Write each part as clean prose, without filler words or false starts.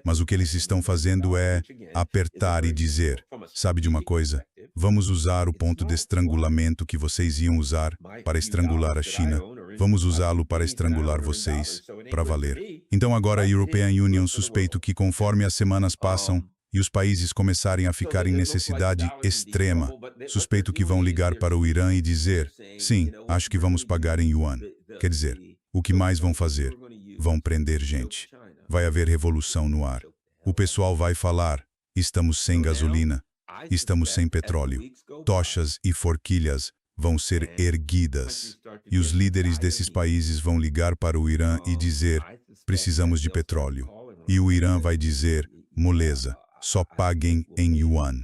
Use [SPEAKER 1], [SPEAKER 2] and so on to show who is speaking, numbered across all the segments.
[SPEAKER 1] Mas o que eles estão fazendo é apertar e dizer, sabe de uma coisa? Vamos usar o ponto de estrangulamento que vocês iam usar para estrangular a China. Vamos usá-lo para estrangular vocês, para valer. Então agora a European Union suspeito que conforme as semanas passam e os países começarem a ficar em necessidade extrema, suspeito que vão ligar para o Irã e dizer, sim, acho que vamos pagar em yuan. Quer dizer, o que mais vão fazer? Vão prender gente. Vai haver revolução no ar. O pessoal vai falar, estamos sem gasolina, estamos sem petróleo. Tochas e forquilhas vão ser erguidas. E os líderes desses países vão ligar para o Irã e dizer, precisamos de petróleo. E o Irã vai dizer, moleza, só paguem em yuan.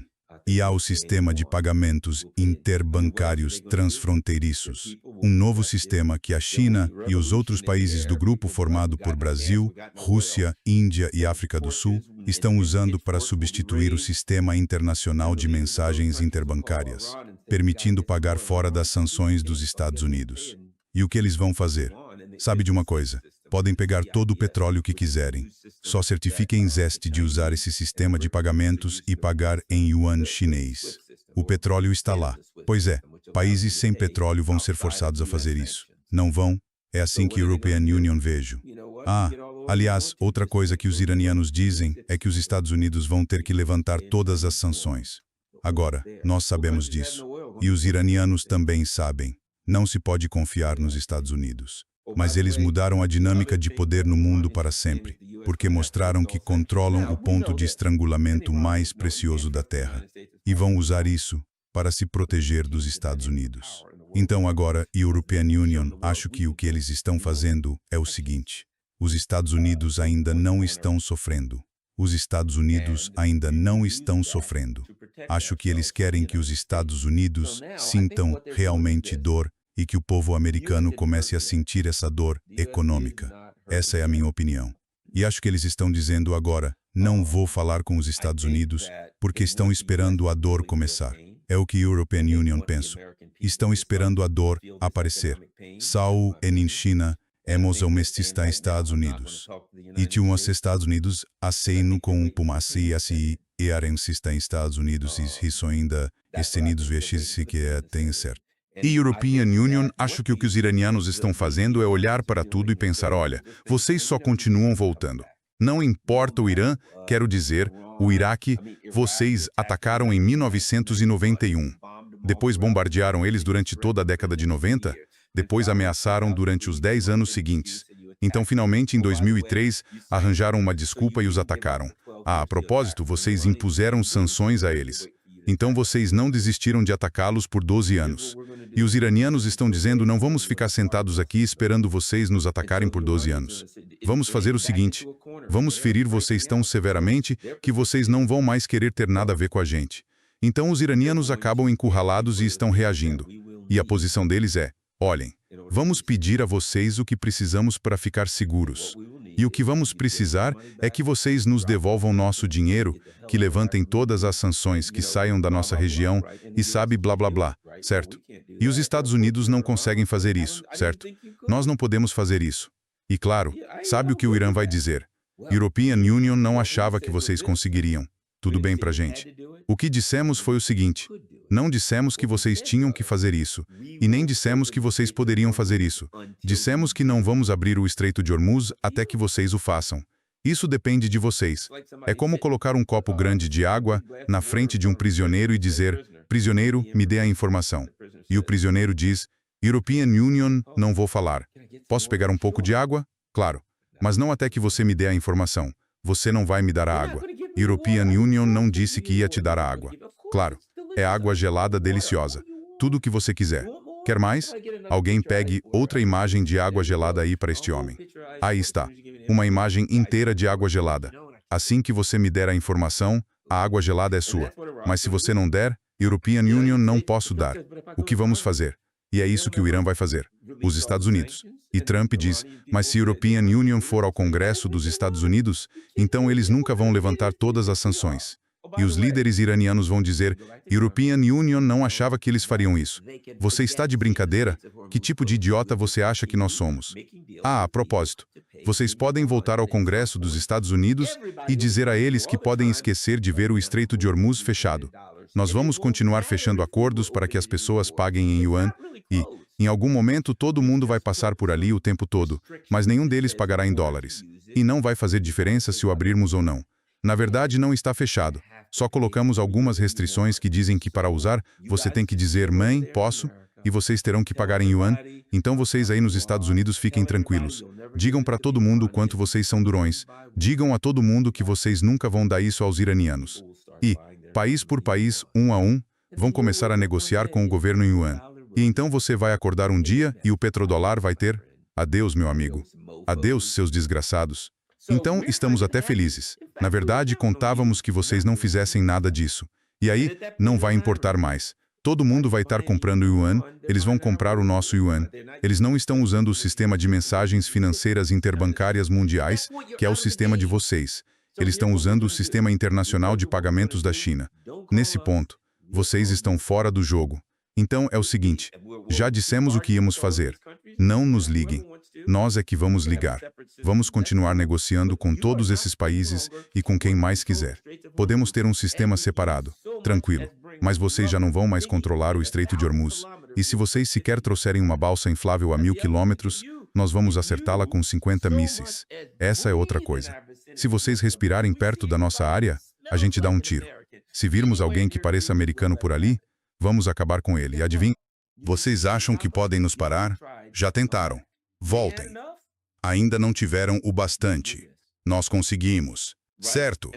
[SPEAKER 1] E há o sistema de pagamentos interbancários transfronteiriços. Um novo sistema que a China e os outros países do grupo formado por Brasil, Rússia, Índia e África do Sul estão usando para substituir o sistema internacional de mensagens interbancárias, permitindo pagar fora das sanções dos Estados Unidos. E o que eles vão fazer? Sabe de uma coisa? Podem pegar todo o petróleo que quiserem. Só certifiquem Zest de usar esse sistema de pagamentos e pagar em yuan chinês. O petróleo está lá. Pois é, países sem petróleo vão ser forçados a fazer isso. Não vão? É assim que a European Union vejo. Aliás, outra coisa que os iranianos dizem é que os Estados Unidos vão ter que levantar todas as sanções. Agora, nós sabemos disso. E os iranianos também sabem. Não se pode confiar nos Estados Unidos. Mas eles mudaram a dinâmica de poder no mundo para sempre, porque mostraram que controlam o ponto de estrangulamento mais precioso da Terra. E vão usar isso para se proteger dos Estados Unidos. Então agora, a European Union, acho que o que eles estão fazendo é o seguinte. Os Estados Unidos ainda não estão sofrendo. Os Estados Unidos ainda não estão sofrendo. Acho que eles querem que os Estados Unidos sintam realmente dor e que o povo americano comece a sentir essa dor econômica. Essa é a minha opinião. E acho que eles estão dizendo agora, não vou falar com os Estados Unidos, porque estão esperando a dor começar. É o que a European Union pensa. Estão esperando a dor aparecer. Saul em China, hemos está Estados Unidos. E tinham os Estados Unidos, aceino com pumasi assim, e arencista em Estados Unidos, e isso ainda, estenidos vestes que tem certo. E European Union, acho que o que os iranianos estão fazendo é olhar para tudo e pensar, olha, vocês só continuam voltando. Não importa o Irã, quero dizer, o Iraque, vocês atacaram em 1991. Depois bombardearam eles durante toda a década de 90, depois ameaçaram durante os 10 anos seguintes. Então, finalmente, em 2003, arranjaram uma desculpa e os atacaram. A propósito, vocês impuseram sanções a eles. Então vocês não desistiram de atacá-los por 12 anos. E os iranianos estão dizendo, não vamos ficar sentados aqui esperando vocês nos atacarem por 12 anos. Vamos fazer o seguinte, vamos ferir vocês tão severamente que vocês não vão mais querer ter nada a ver com a gente. Então os iranianos acabam encurralados e estão reagindo. E a posição deles é, olhem, vamos pedir a vocês o que precisamos para ficar seguros. E o que vamos precisar é que vocês nos devolvam nosso dinheiro, que levantem todas as sanções, que saiam da nossa região e sabe blá blá blá, certo? E os Estados Unidos não conseguem fazer isso, certo? Nós não podemos fazer isso. E claro, sabe o que o Irã vai dizer? European Union não achava que vocês conseguiriam. Tudo bem pra gente. O que dissemos foi o seguinte, não dissemos que vocês tinham que fazer isso, e nem dissemos que vocês poderiam fazer isso. Dissemos que não vamos abrir o Estreito de Hormuz até que vocês o façam. Isso depende de vocês. É como colocar um copo grande de água na frente de um prisioneiro e dizer, prisioneiro, me dê a informação. E o prisioneiro diz, European Union, não vou falar. Posso pegar um pouco de água? Claro. Mas não até que você me dê a informação. Você não vai me dar a água. European Union não disse que ia te dar a água. Claro, é água gelada deliciosa. Tudo o que você quiser. Quer mais? Alguém pegue outra imagem de água gelada aí para este homem. Aí está. Uma imagem inteira de água gelada. Assim que você me der a informação, a água gelada é sua. Mas se você não der, European Union não posso dar. O que vamos fazer? E é isso que o Irã vai fazer. Os Estados Unidos. E Trump diz, mas se a European Union for ao Congresso dos Estados Unidos, então eles nunca vão levantar todas as sanções. E os líderes iranianos vão dizer, European Union não achava que eles fariam isso. Você está de brincadeira? Que tipo de idiota você acha que nós somos? Ah, a propósito, vocês podem voltar ao Congresso dos Estados Unidos e dizer a eles que podem esquecer de ver o Estreito de Hormuz fechado. Nós vamos continuar fechando acordos para que as pessoas paguem em yuan e, em algum momento, todo mundo vai passar por ali o tempo todo, mas nenhum deles pagará em dólares. E não vai fazer diferença se o abrirmos ou não. Na verdade, não está fechado. Só colocamos algumas restrições que dizem que para usar, você tem que dizer, mãe, posso? E vocês terão que pagar em yuan, então vocês aí nos Estados Unidos fiquem tranquilos. Digam para todo mundo o quanto vocês são durões. Digam a todo mundo que vocês nunca vão dar isso aos iranianos. E, país por país, um a um, vão começar a negociar com o governo em yuan. E então você vai acordar um dia e o petrodólar vai ter... Adeus, meu amigo. Adeus, seus desgraçados. Então, estamos até felizes. Na verdade, contávamos que vocês não fizessem nada disso. E aí, não vai importar mais. Todo mundo vai estar comprando yuan, eles vão comprar o nosso yuan. Eles não estão usando o sistema de mensagens financeiras interbancárias mundiais, que é o sistema de vocês. Eles estão usando o sistema internacional de pagamentos da China. Nesse ponto, vocês estão fora do jogo. Então, é o seguinte, já dissemos o que íamos fazer. Não nos liguem. Nós é que vamos ligar. Vamos continuar negociando com todos esses países e com quem mais quiser. Podemos ter um sistema separado, tranquilo. Mas vocês já não vão mais controlar o Estreito de Hormuz. E se vocês sequer trouxerem uma balsa inflável a 1000 quilômetros, nós vamos acertá-la com 50 mísseis. Essa é outra coisa. Se vocês respirarem perto da nossa área, a gente dá um tiro. Se virmos alguém que pareça americano por ali, vamos acabar com ele. E adivinha? Vocês acham que podem nos parar? Já tentaram. Voltem. Ainda não tiveram o bastante. Nós conseguimos. Certo?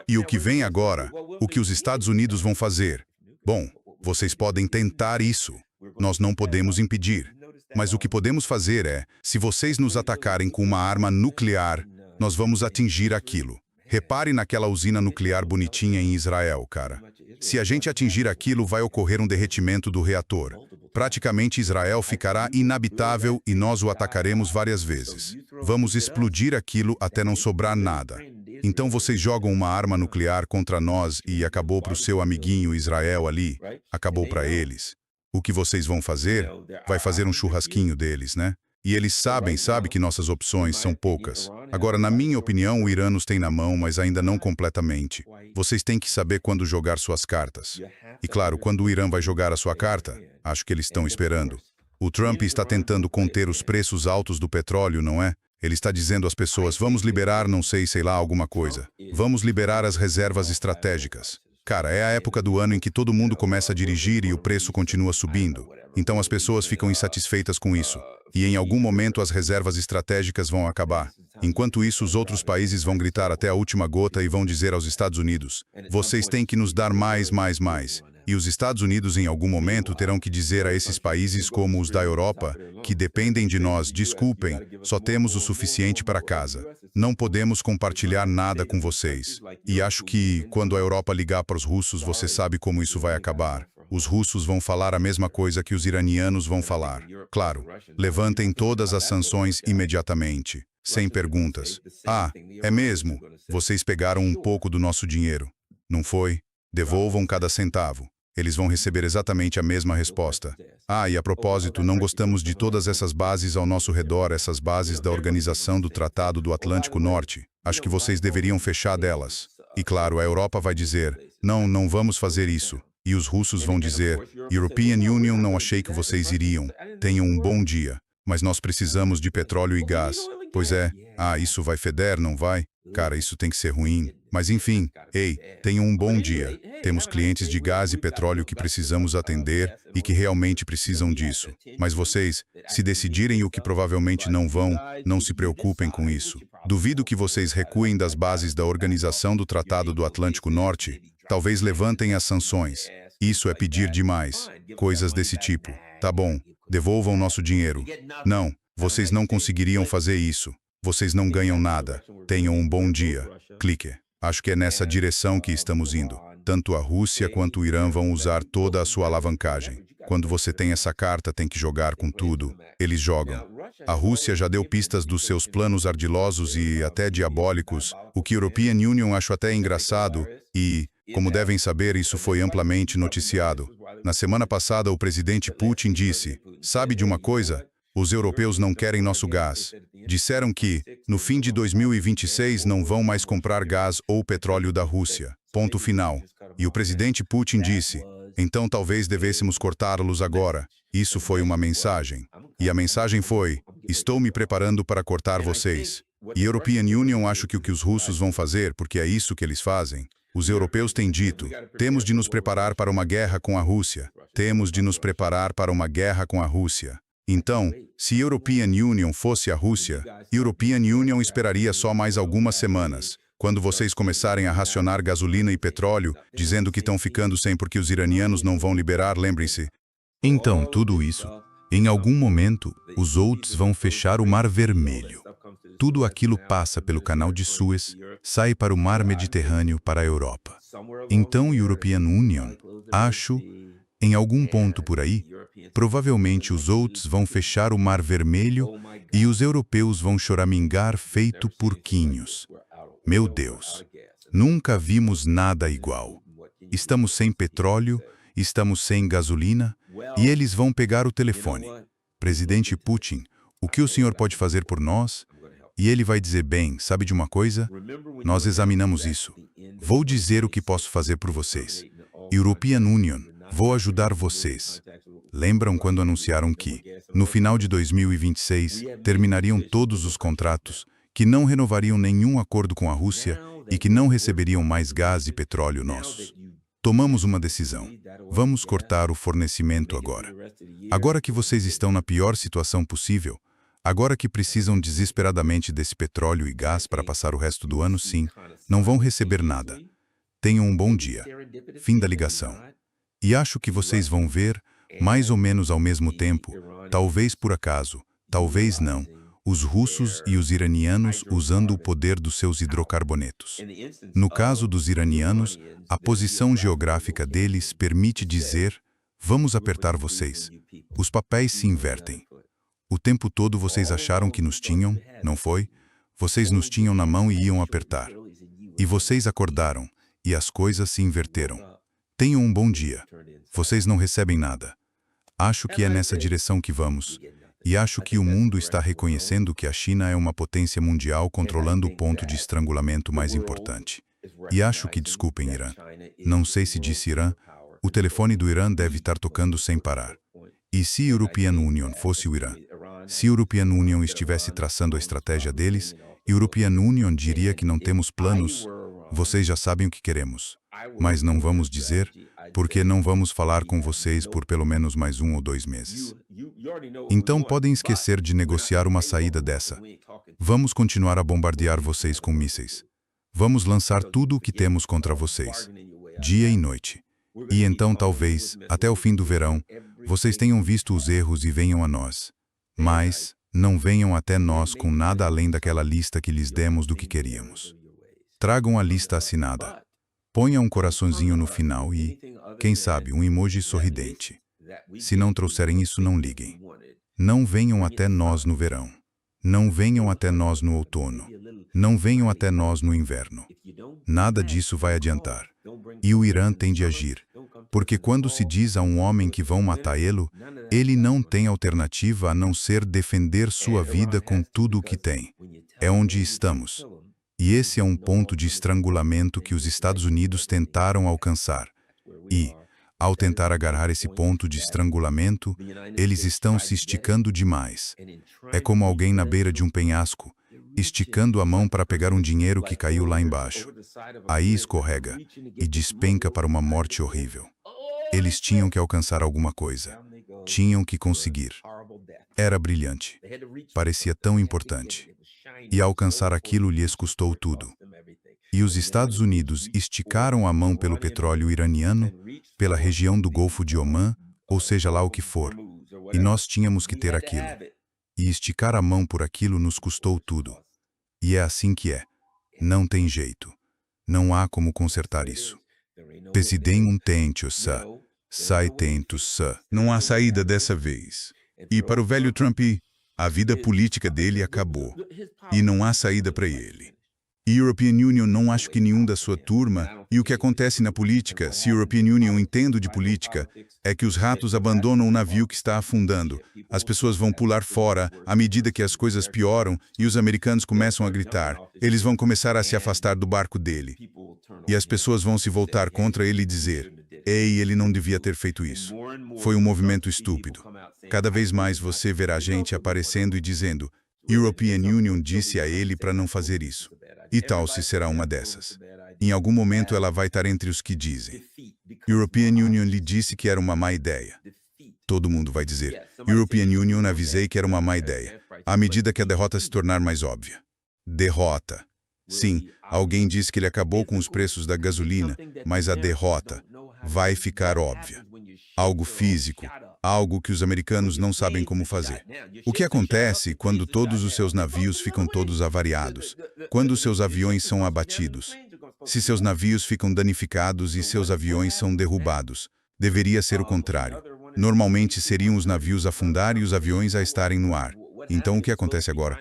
[SPEAKER 1] E o que vem agora? O que os Estados Unidos vão fazer? Bom, vocês podem tentar isso. Nós não podemos impedir. Mas o que podemos fazer é, se vocês nos atacarem com uma arma nuclear, nós vamos atingir aquilo. Repare naquela usina nuclear bonitinha em Israel, cara. Se a gente atingir aquilo, vai ocorrer um derretimento do reator. Praticamente Israel ficará inabitável e nós o atacaremos várias vezes. Vamos explodir aquilo até não sobrar nada. Então vocês jogam uma arma nuclear contra nós e acabou para o seu amiguinho Israel ali, acabou para eles. O que vocês vão fazer? Vai fazer um churrasquinho deles, né? E eles sabem que nossas opções são poucas. Agora, na minha opinião, o Irã nos tem na mão, mas ainda não completamente. Vocês têm que saber quando jogar suas cartas. E claro, quando o Irã vai jogar a sua carta, acho que eles estão esperando. O Trump está tentando conter os preços altos do petróleo, não é? Ele está dizendo às pessoas, vamos liberar, não sei lá, alguma coisa. Vamos liberar as reservas estratégicas. Cara, é a época do ano em que todo mundo começa a dirigir e o preço continua subindo. Então as pessoas ficam insatisfeitas com isso. E em algum momento as reservas estratégicas vão acabar. Enquanto isso, os outros países vão gritar até a última gota e vão dizer aos Estados Unidos, vocês têm que nos dar mais, mais, mais. E os Estados Unidos, em algum momento, terão que dizer a esses países como os da Europa, que dependem de nós, desculpem, só temos o suficiente para casa. Não podemos compartilhar nada com vocês. E acho que, quando a Europa ligar para os russos, você sabe como isso vai acabar. Os russos vão falar a mesma coisa que os iranianos vão falar. Claro, levantem todas as sanções imediatamente, sem perguntas. Ah, é mesmo? Vocês pegaram um pouco do nosso dinheiro. Não foi? Devolvam cada centavo. Eles vão receber exatamente a mesma resposta. Ah, e a propósito, não gostamos de todas essas bases ao nosso redor, essas bases da Organização do Tratado do Atlântico Norte. Acho que vocês deveriam fechar delas. E claro, a Europa vai dizer, não, não vamos fazer isso. E os russos vão dizer, European Union, não achei que vocês iriam. Tenham um bom dia. Mas nós precisamos de petróleo e gás. Pois é. Ah, isso vai feder, não vai? Cara, isso tem que ser ruim. Mas enfim, ei, tenham um bom dia. Temos clientes de gás e petróleo que precisamos atender e que realmente precisam disso. Mas vocês, se decidirem o que provavelmente não vão, não se preocupem com isso. Duvido que vocês recuem das bases da Organização do Tratado do Atlântico Norte. Talvez levantem as sanções. Isso é pedir demais. Coisas desse tipo. Tá bom, devolvam nosso dinheiro. Não, vocês não conseguiriam fazer isso. Vocês não ganham nada. Tenham um bom dia. Clique. Acho que é nessa direção que estamos indo. Tanto a Rússia quanto o Irã vão usar toda a sua alavancagem. Quando você tem essa carta, tem que jogar com tudo. Eles jogam. A Rússia já deu pistas dos seus planos ardilosos e até diabólicos, o que European Union acho até engraçado, e Como devem saber, isso foi amplamente noticiado. Na semana passada, o presidente Putin disse: "Sabe de uma coisa? Os europeus não querem nosso gás. Disseram que, no fim de 2026, não vão mais comprar gás ou petróleo da Rússia. Ponto final." E o presidente Putin disse: "Então talvez devêssemos cortá-los agora." Isso foi uma mensagem. E a mensagem foi: "Estou me preparando para cortar vocês." E European Union acho que o que os russos vão fazer, porque é isso que eles fazem. Os europeus têm dito: "Temos de nos preparar para uma guerra com a Rússia. Temos de nos preparar para uma guerra com a Rússia." Então, se European Union fosse a Rússia, European Union esperaria só mais algumas semanas. Quando vocês começarem a racionar gasolina e petróleo, dizendo que estão ficando sem porque os iranianos não vão liberar, lembrem-se. Então, tudo isso, em algum momento, os outros vão fechar o Mar Vermelho. Tudo aquilo passa pelo Canal de Suez, sai para o Mar Mediterrâneo, para a Europa. Então, European Union, acho, em algum ponto por aí, provavelmente os outros vão fechar o Mar Vermelho e os europeus vão choramingar feito porquinhos. Meu Deus, nunca vimos nada igual. Estamos sem petróleo, estamos sem gasolina, e eles vão pegar o telefone. "Presidente Putin, o que o senhor pode fazer por nós?" E ele vai dizer: "Bem, sabe de uma coisa? Nós examinamos isso. Vou dizer o que posso fazer por vocês. European Union, vou ajudar vocês." Lembram quando anunciaram que, no final de 2026, terminariam todos os contratos, que não renovariam nenhum acordo com a Rússia e que não receberiam mais gás e petróleo nossos? Tomamos uma decisão. Vamos cortar o fornecimento agora. Agora que vocês estão na pior situação possível, agora que precisam desesperadamente desse petróleo e gás para passar o resto do ano, sim, não vão receber nada. Tenham um bom dia. Fim da ligação. E acho que vocês vão ver, mais ou menos ao mesmo tempo, talvez por acaso, talvez não, os russos e os iranianos usando o poder dos seus hidrocarbonetos. No caso dos iranianos, a posição geográfica deles permite dizer: "Vamos apertar vocês." Os papéis se invertem. O tempo todo vocês acharam que nos tinham, não foi? Vocês nos tinham na mão e iam apertar. E vocês acordaram, e as coisas se inverteram. Tenham um bom dia. Vocês não recebem nada. Acho que é nessa direção que vamos. E acho que o mundo está reconhecendo que a China é uma potência mundial controlando o ponto de estrangulamento mais importante. E acho que, desculpem, Irã, não sei se disse Irã, o telefone do Irã deve estar tocando sem parar. E se European Union fosse o Irã? Se European Union estivesse traçando a estratégia deles, European Union diria que não temos planos, vocês já sabem o que queremos. Mas não vamos dizer, porque não vamos falar com vocês por pelo menos mais 1 ou 2 meses. Então podem esquecer de negociar uma saída dessa. Vamos continuar a bombardear vocês com mísseis. Vamos lançar tudo o que temos contra vocês, dia e noite. E então talvez, até o fim do verão, vocês tenham visto os erros e venham a nós. Mas não venham até nós com nada além daquela lista que lhes demos do que queríamos. Tragam a lista assinada. Ponha um coraçãozinho no final e, quem sabe, um emoji sorridente. Se não trouxerem isso, não liguem. Não venham até nós no verão. Não venham até nós no outono. Não venham até nós no inverno. Nada disso vai adiantar. E o Irã tem de agir. Porque quando se diz a um homem que vão matá-lo, ele não tem alternativa a não ser defender sua vida com tudo o que tem. É onde estamos. E esse é um ponto de estrangulamento que os Estados Unidos tentaram alcançar. E, ao tentar agarrar esse ponto de estrangulamento, eles estão se esticando demais. É como alguém na beira de um penhasco, esticando a mão para pegar um dinheiro que caiu lá embaixo. Aí escorrega e despenca para uma morte horrível. Eles tinham que alcançar alguma coisa. Tinham que conseguir. Era brilhante. Parecia tão importante. E alcançar aquilo lhes custou tudo. E os Estados Unidos esticaram a mão pelo petróleo iraniano, pela região do Golfo de Omã, ou seja lá o que for. E nós tínhamos que ter aquilo. E esticar a mão por aquilo nos custou tudo. E é assim que é. Não tem jeito. Não há como consertar isso. Presidente sai tento sa. Não há saída dessa vez. E para o velho Trump, a vida política dele acabou. E não há saída para ele. E European Union não acho que nenhum da sua turma, e o que acontece na política, se European Union entendo de política, é que os ratos abandonam o navio que está afundando. As pessoas vão pular fora à medida que as coisas pioram e os americanos começam a gritar. Eles vão começar a se afastar do barco dele. E as pessoas vão se voltar contra ele e dizer, ei, ele não devia ter feito isso. Foi um movimento estúpido. Cada vez mais você verá gente aparecendo e dizendo, European Union disse a ele para não fazer isso. E tal se será uma dessas. Em algum momento ela vai estar entre os que dizem. European Union lhe disse que era uma má ideia. Todo mundo vai dizer, European Union avisei que era uma má ideia, à medida que a derrota se tornar mais óbvia. Derrota. Sim, alguém disse que ele acabou com os preços da gasolina, mas a derrota vai ficar óbvia. Algo físico, algo que os americanos não sabem como fazer. O que acontece quando todos os seus navios ficam todos avariados? Quando os seus aviões são abatidos? Se seus navios ficam danificados e seus aviões são derrubados, deveria ser o contrário. Normalmente seriam os navios a afundar e os aviões a estarem no ar. Então o que acontece agora?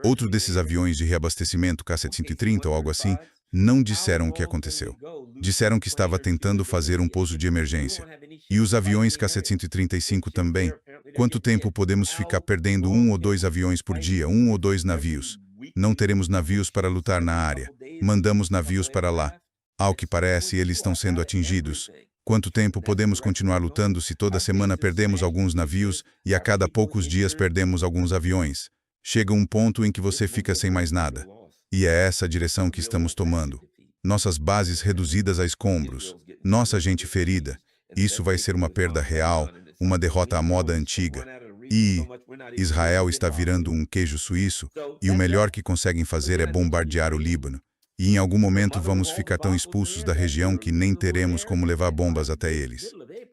[SPEAKER 1] Outro desses aviões de reabastecimento KC-130 ou algo assim, não disseram o que aconteceu. Disseram que estava tentando fazer um pouso de emergência. E os aviões KC-135 também. Quanto tempo podemos ficar perdendo 1 ou 2 aviões por dia, 1 ou 2 navios? Não teremos navios para lutar na área. Mandamos navios para lá. Ao que parece, eles estão sendo atingidos. Quanto tempo podemos continuar lutando se toda semana perdemos alguns navios e a cada poucos dias perdemos alguns aviões? Chega um ponto em que você fica sem mais nada. E é essa a direção que estamos tomando. Nossas bases reduzidas a escombros, nossa gente ferida. Isso vai ser uma perda real, uma derrota à moda antiga. E Israel está virando um queijo suíço, e o melhor que conseguem fazer é bombardear o Líbano. E em algum momento vamos ficar tão expulsos da região que nem teremos como levar bombas até eles.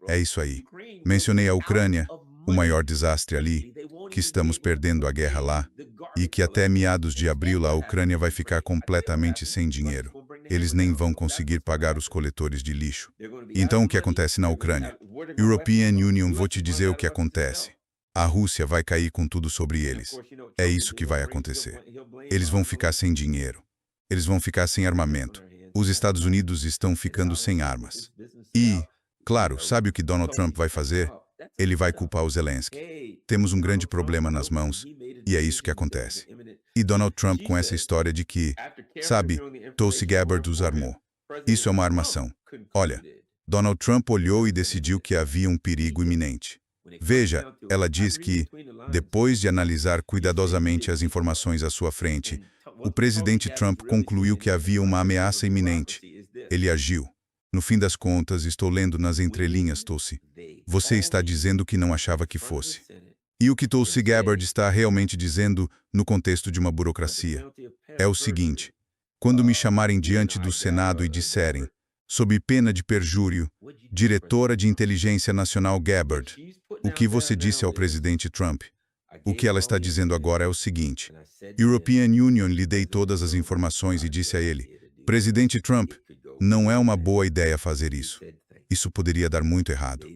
[SPEAKER 1] É isso aí. Mencionei a Ucrânia, o maior desastre ali, que estamos perdendo a guerra lá, e que até meados de abril a Ucrânia vai ficar completamente sem dinheiro. Eles nem vão conseguir pagar os coletores de lixo. Então o que acontece na Ucrânia? European Union, vou te dizer o que acontece. A Rússia vai cair com tudo sobre eles. É isso que vai acontecer. Eles vão ficar sem dinheiro. Eles vão ficar sem armamento. Os Estados Unidos estão ficando sem armas. E, claro, sabe o que Donald Trump vai fazer? Ele vai culpar o Zelensky. Temos um grande problema nas mãos, e é isso que acontece. E Donald Trump com essa história de que, sabe, Tulsi Gabbard os armou. Isso é uma armação. Olha, Donald Trump olhou e decidiu que havia um perigo iminente. Veja, ela diz que, depois de analisar cuidadosamente as informações à sua frente, o presidente Trump concluiu que havia uma ameaça iminente. Ele agiu. No fim das contas, estou lendo nas entrelinhas, Tulsi. Você está dizendo que não achava que fosse. E o que Tulsi Gabbard está realmente dizendo, no contexto de uma burocracia, é o seguinte. Quando me chamarem diante do Senado e disserem, sob pena de perjúrio, diretora de inteligência nacional Gabbard, o que você disse ao presidente Trump? O que ela está dizendo agora é o seguinte. European Union lhe dei todas as informações e disse a ele, presidente Trump, não é uma boa ideia fazer isso. Isso poderia dar muito errado.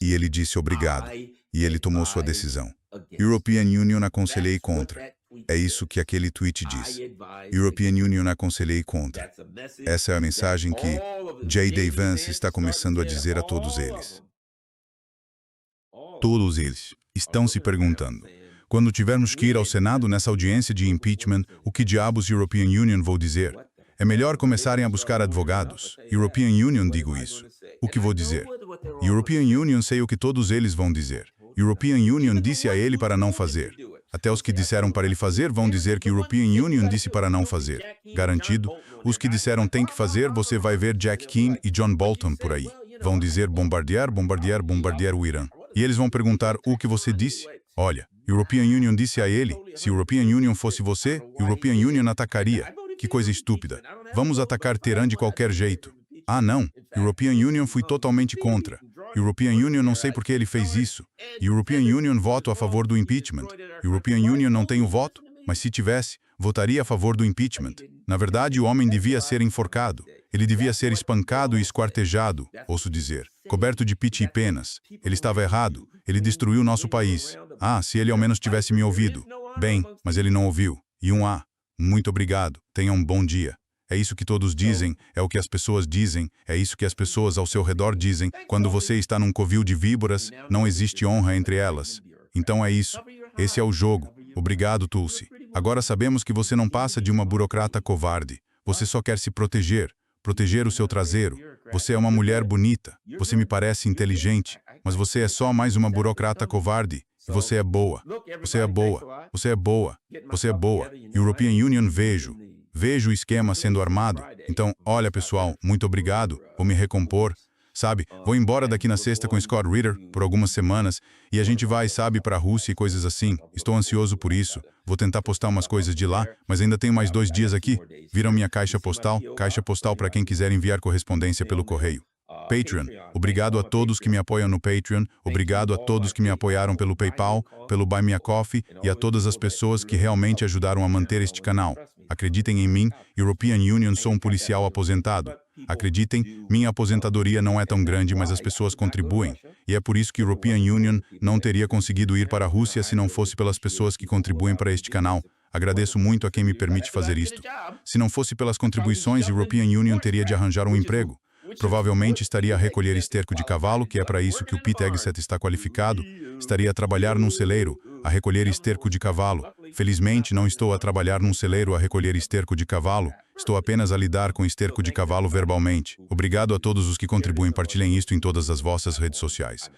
[SPEAKER 1] E ele disse obrigado. E ele tomou sua decisão. European Union aconselhei contra. É isso que aquele tweet diz. European Union aconselhei contra. Essa é a mensagem que J.D. Vance está começando a dizer a todos eles. Todos eles estão se perguntando. Quando tivermos que ir ao Senado nessa audiência de impeachment, o que diabos European Union vou dizer? É melhor começarem a buscar advogados. European Union digo isso. O que vou dizer? European Union sei o que todos eles vão dizer. European Union disse a ele para não fazer. Até os que disseram para ele fazer vão dizer que European Union disse para não fazer. Garantido. Os que disseram tem que fazer, você vai ver Jack Keane e John Bolton por aí. Vão dizer bombardear, bombardear, bombardear o Irã. E eles vão perguntar o que você disse. Olha, European Union disse a ele, se European Union fosse você, European Union atacaria. Que coisa estúpida. Vamos atacar Teherã de qualquer jeito. Ah, não. European Union fui totalmente contra. European Union não sei por que ele fez isso. European Union voto a favor do impeachment. European Union não tem o voto, mas se tivesse, votaria a favor do impeachment. Na verdade, o homem devia ser enforcado. Ele devia ser espancado e esquartejado, ouço dizer, coberto de pite e penas. Ele estava errado. Ele destruiu nosso país. Ah, se ele ao menos tivesse me ouvido. Bem, mas ele não ouviu. E muito obrigado. Tenha um bom dia. É isso que todos dizem, é o que as pessoas dizem, é isso que as pessoas ao seu redor dizem. Quando você está num covil de víboras, não existe honra entre elas. Então é isso. Esse é o jogo. Obrigado, Tulsi. Agora sabemos que você não passa de uma burocrata covarde. Você só quer se proteger. Proteger o seu traseiro. Você é uma mulher bonita. Você me parece inteligente. Mas você é só mais uma burocrata covarde. E você é boa. Você é boa. Você é boa. Você é boa. European Union vejo. Vejo o esquema sendo armado. Então, olha, pessoal, muito obrigado. Vou me recompor. Sabe, vou embora daqui na sexta com Scott Ritter por algumas semanas e a gente vai, sabe, para a Rússia e coisas assim. Estou ansioso por isso. Vou tentar postar umas coisas de lá, mas ainda tenho mais 2 dias aqui. Viram minha caixa postal para quem quiser enviar correspondência pelo correio. Patreon. Obrigado a todos que me apoiam no Patreon, obrigado a todos que me apoiaram pelo PayPal, pelo Buy Me a Coffee e a todas as pessoas que realmente ajudaram a manter este canal. Acreditem em mim, European Union, sou um policial aposentado. Acreditem, minha aposentadoria não é tão grande, mas as pessoas contribuem. E é por isso que European Union não teria conseguido ir para a Rússia se não fosse pelas pessoas que contribuem para este canal. Agradeço muito a quem me permite fazer isto. Se não fosse pelas contribuições, European Union teria de arranjar um emprego. Provavelmente estaria a recolher esterco de cavalo, que é para isso que o Pete Hegseth está qualificado. Estaria a trabalhar num celeiro, a recolher esterco de cavalo. Felizmente, não estou a trabalhar num celeiro a recolher esterco de cavalo. Estou apenas a lidar com esterco de cavalo verbalmente. Obrigado a todos os que contribuem. Partilhem isto em todas as vossas redes sociais.